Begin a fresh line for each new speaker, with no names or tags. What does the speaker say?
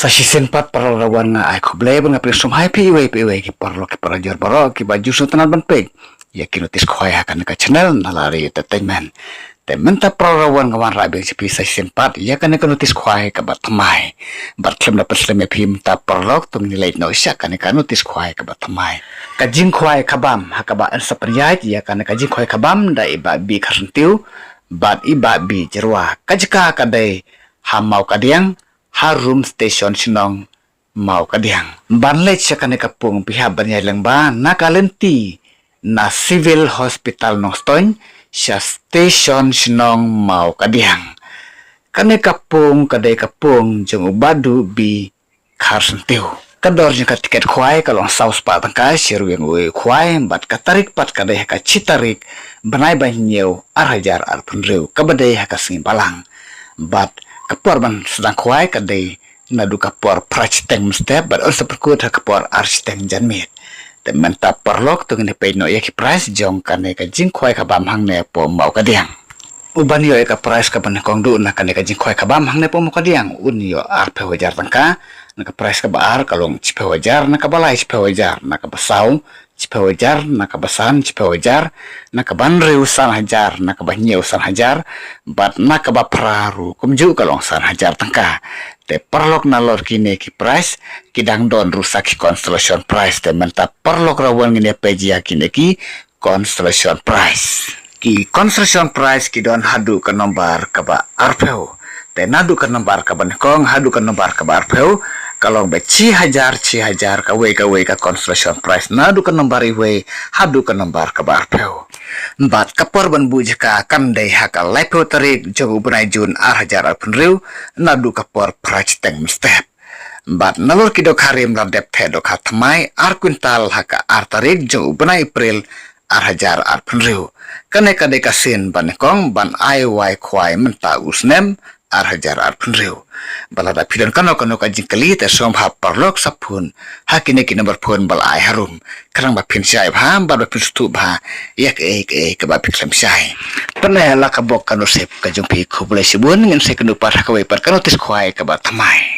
Sa sisenpat pararawan nga ay kublay nga pinsumhay piiway ki parlo ki parajor baro ki baju sutan banpeg ya kinutis ko ya kan ka channel nalari entertainment temen ta pararawan nga wan rabi si pisa sisenpat ya kan kinutis ko ay ka batmay batklem na paslem ya pim ta parlok tum nilay no siya kan kinutis ko ay ka batmay kajing ko ay kabam hakaba sa priyat ya kan kajing ko ay kabam da iba bi karentiu bat iba bi jerwa kajika kadai hamau kadiang harum station sinong mau kadiang banlet siya kanikapung pihaban niya lang ba nakalenti na civil hospital nong stoin siya station sinong mau kadiang kanikapung kaday kapung jong ubadu bi karsentiu kador niya katiket kway kalong saus patang ka siru yang uwi kway bat katarik pat kaday haka citarik banay ba nyew arajar arpunrew kabaday haka singin palang bat kapor ban sedang kuai kadai nadu kapor prachiteng step but also perkut kapor architeng janmit temen ta perlok tu ngene pe no yaki price jong kane ka jing kuai ka bam hang ne po mau kadiang uban yo ka price ka ban kong du na kane ka jing kuai ka bam hang ne po mau kadiang un yo arpe wajar tangka na ka price ka baar kalong cipe wajar na ka balai cipe wajar na ka basau cipe wajar na ka basan cipe wajar na ka banre usan hajar na ka banye usan hajar bat na ka bapraru kumju kalong san hajar tangka te perlok na lor kine ki price kidang don rusak ki constellation price te menta perlok rawan ngine peji kine ki constellation price ki constellation price ki don hadu ka nombar ka ba arpeu te nadu ka nombar ka ban kong hadu ka nombar ka ba arpeu kalong be ci hajar ka we ka constellation price nadu ka nombar iwe hadu ka nombar ka ba arpeu bat kapor ban buj ka kandai haka lepo tarik jong ubnai jun ar hajar arpunriu nadu kapor price teng step bat nalur kidok harim la dep thedok hatmai ar kuntal haka ar tarik jong ubnai april ar hajar arpunriu kane kade kasin ban kong ban ai wai khwai menta usnem ar hajar arpunriu balada pidon kano ka jingkali te som ha parlok sapun hakine ki number phone bal ai harum karang ba phin sai bha ba phin stu bha yak ka ba piklem sai panela ka bok kano sep ka jong pi khubule sibun ngin se kanu par ka we par kano tis khwai ka ba thamai